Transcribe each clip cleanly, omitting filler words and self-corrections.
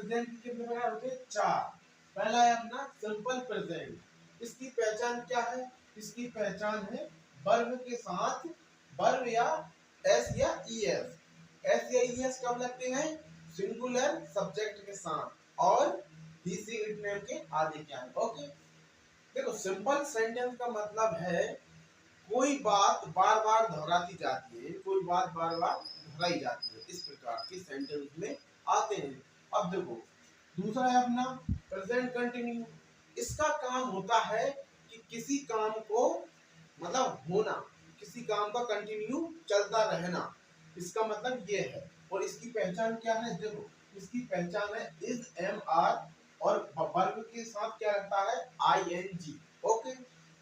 Present के कितने प्रकार होते हैं? 4। पहला है अपना सिंपल प्रेजेंट। इसकी पहचान क्या है? इसकी पहचान है वर्ब के साथ, वर्ब या एस या ईएस। एस या ईएस कब लगते हैं? सिंगुलर सब्जेक्ट के साथ और ही सी इट नेम के आगे क्या है। ओके, देखो सिंपल सेंटेंस का मतलब है कोई बात बार बार दोहराती जाती है, कोई बात बार बार दोहराई जाती है, इस प्रकार के सेंटेंस में आते हैं। अब देखो दूसरा है अपना प्रेजेंट कंटिन्यू। इसका काम होता है कि किसी काम को मतलब होना, किसी काम का कंटिन्यू चलता रहना, इसका मतलब ये है। और इसकी पहचान क्या है? देखो इसकी पहचान है इज एम आर और वर्ब के साथ क्या रहता है? I N G. ओके,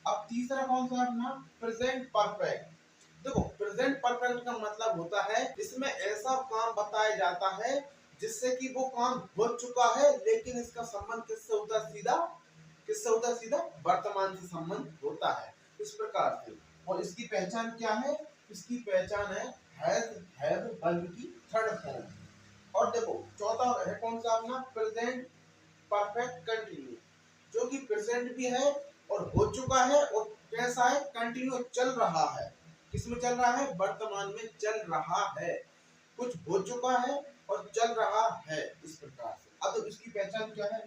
अब तीसरा कौन सा है अपना? Present perfect. देखो प्रेजेंट परफेक्ट का मतलब होता है इसमें ऐसा काम बताया जाता है जिससे कि वो काम हो चुका है, लेकिन इसका संबंध किससे होता है? सीधा किससे होता है? सीधा वर्तमान से संबंध होता है, इस प्रकार से। और इसकी पहचान क्या है? इसकी पहचान है हैज हैव वर्ब की थर्ड फॉर्म। और देखो चौथा है कौन सा अपना? प्रेजेंट परफेक्ट कंटिन्यू, जो कि प्रेजेंट भी है और हो चुका है और कैसा है? कंटिन्यू चल रहा है। किसमें चल रहा है? वर्तमान में चल रहा है, कुछ हो चुका है और चल रहा है, इस प्रकार से। अब तो इसकी पहचान क्या है?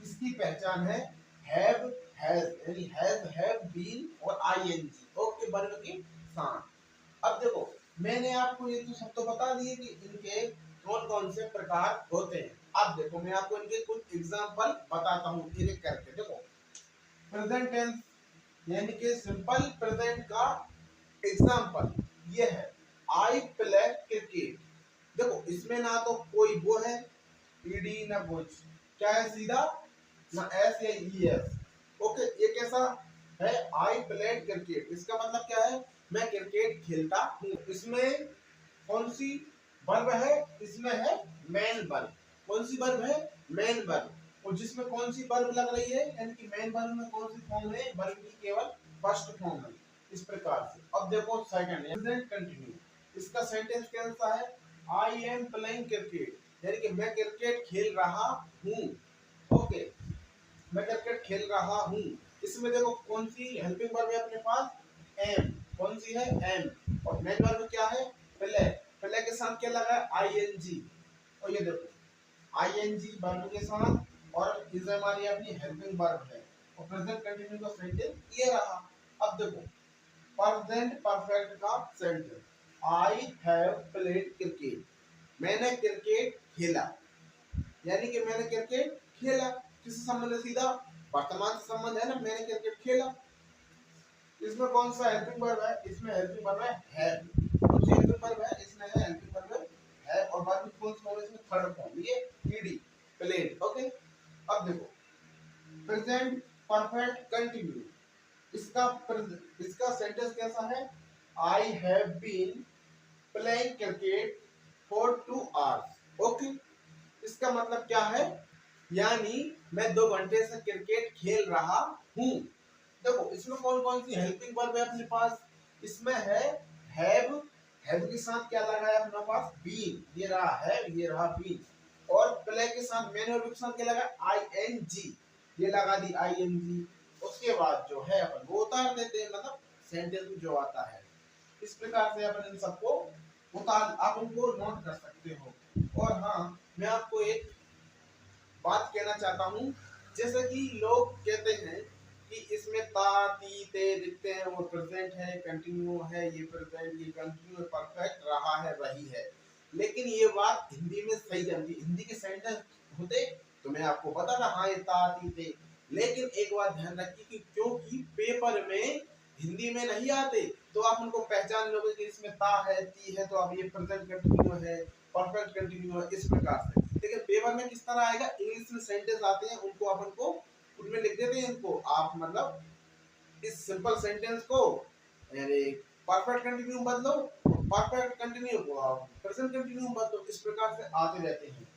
इसकी पहचान है हैव हैज, यानी हैज हैव बीन और आईएनजी। ओके, वर्ब के साथ। अब देखो मैंने आपको ये तो सब तो बता दिए कि इनके कौन कौन से प्रकार होते हैं। अब देखो मैं आपको इनके कुछ एग्जांपल बताता हूँ एक एक करके। देखो प्रेजेंट टेंस यानी कि सिंपल प्रेजेंट का एग्जांपल ये है आई प्ले क्रिकेट। देखो इसमें ना तो कोई वो है ईडी ना कुछ, क्या है? सीधा ना एस या ई एस। ओके, ये कैसा है? आई प्लेड क्रिकेट, इसका मतलब क्या है? मैं क्रिकेट खेलता हूँ। इसमें कौन सी वर्ब है? इसमें है मेन वर्ब। कौन सी वर्ब है? Main verb. और जिसमें कौन सी वर्ब लग रही है, यानी कि मेन वर्ब में कौन सी फॉर्म है? वर्ब की केवल फर्स्ट फॉर्म है, इस प्रकार से। अब देखो सेकंड है प्रेजेंट कंटिन्यू। इसका सेंटेंस कैसा है? आई एम प्लेइंग क्रिकेट, यानी कि मैं क्रिकेट खेल रहा हूँ। ओके, मैं क्रिकेट खेल रहा हूँ। इसमें देखो कौन सी हेल्पिंग वर्ब है अपने पास? एम। कौन सी है? एम। और मेन वर्ब क्या है? प्ले। प्ले के साथ क्या लगा है? आईएनजी। और ये देखो आईएनजी वर्ब के साथ और इज हमारी अपनी हेल्पिंग वर्ब है। और प्रेजेंट कंटिन्यू का सेंटेंस ये रहा। अब देखो प्रेजेंट परफेक्ट का sentence I have played cricket, मैंने क्रिकेट खेला, यानी कि मैंने क्रिकेट खेला किससे संबंध है? सीधा वर्तमान से संबंध है ना, मैंने क्रिकेट खेला। इसमें कौन सा हेल्पिंग वर्ब है? इसमें हेल्पिंग वर्ब है हैव। कौन सी हेल्पिंग वर्ब है? इसमें है हेल्पिंग वर्ब है और वर्ब की कौन सी फॉर्म है? इसमें थर्ड फॉर्म, ये ईडी प्लेड। ओके, अब देखो प्रेजेंट परफेक्ट कंटिन्यू। इसका इसका सेंटेंस कैसा है? I have been playing cricket for 2 hours. Okay, इसका मतलब क्या है? यानी मैं 2 घंटे से क्रिकेट खेल रहा हूँ। देखो इसमें कौन कौन सी हेल्पिंग वर्ब है अपने पास? इसमें है हैव, हैव के साथ क्या लगा है अपने पास? बीन, ये रहा हैव, ये रहा बीन। और प्ले के साथ मेन वर्ब के साथ क्या लगा? आईएनजी, ये लगा दी आईएनजी। उसके बाद जो है अपन वो उतार देते हैं, मतलब सेंटेंस में जो आता है। इस प्रकार से अपन इन सबको उतार, आप उनको नोट कर सकते हो। और हाँ, मैं आपको एक बात कहना चाहता हूँ, जैसे कि लोग कहते हैं कि इसमें ता ती ते दिखते हैं, वो प्रेजेंट है, कंटिन्यू है, ये प्रेजेंट, ये कंटिन्यू, परफेक्ट रहा है, वही है। लेकिन ये बात हिंदी में सही जानती, हिंदी के सेंटेंस होते तो मैं आपको बता रहा हाँ ये ता ती ते। लेकिन एक बात ध्यान रखिए कि क्योंकि पेपर में हिंदी में नहीं आते, तो आप उनको पहचान लोगे कि इसमें ता है, ती है, तो अब ये प्रेजेंट कंटिन्यू है, परफेक्ट कंटिन्यू है, इस प्रकार से। लेकिन पेपर में किस तरह आएगा? इंग्लिश में सेंटेंस आते हैं, उनको अपन को उनमें लिख देते हैं। इनको आप मतलब इस सिंपल सेंटेंस को यानी परफेक्ट कंटिन्यू बदलो, परफेक्ट कंटिन्यू को आप प्रेजेंट कंटिन्यू बदलो, इस प्रकार से आते रहते हैं।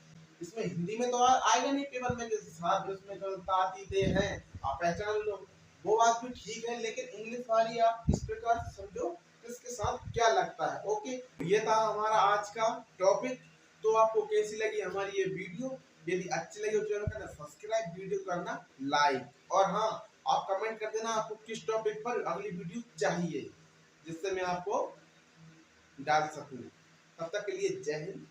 इसमें हिंदी में तो आएगा नहीं पेपर में, किसी साथ उसमें जो ताती दे हैं आप पहचान लो, वो बात भी ठीक है। लेकिन इंग्लिश वाली आप इस प्रकार से समझो इसके साथ क्या लगता है। ओके, ये था हमारा आज का टॉपिक। तो आपको कैसी लगी हमारी ये वीडियो? यदि अच्छी लगी तो चैनल करना सब्सक्राइब, वीडियो करना लाइक, और हाँ, आप कमेंट कर देना आपको किस टॉपिक पर अगली वीडियो चाहिए, जिससे मैं आपको डाल सकूं। तब तक के लिए जय हिंद।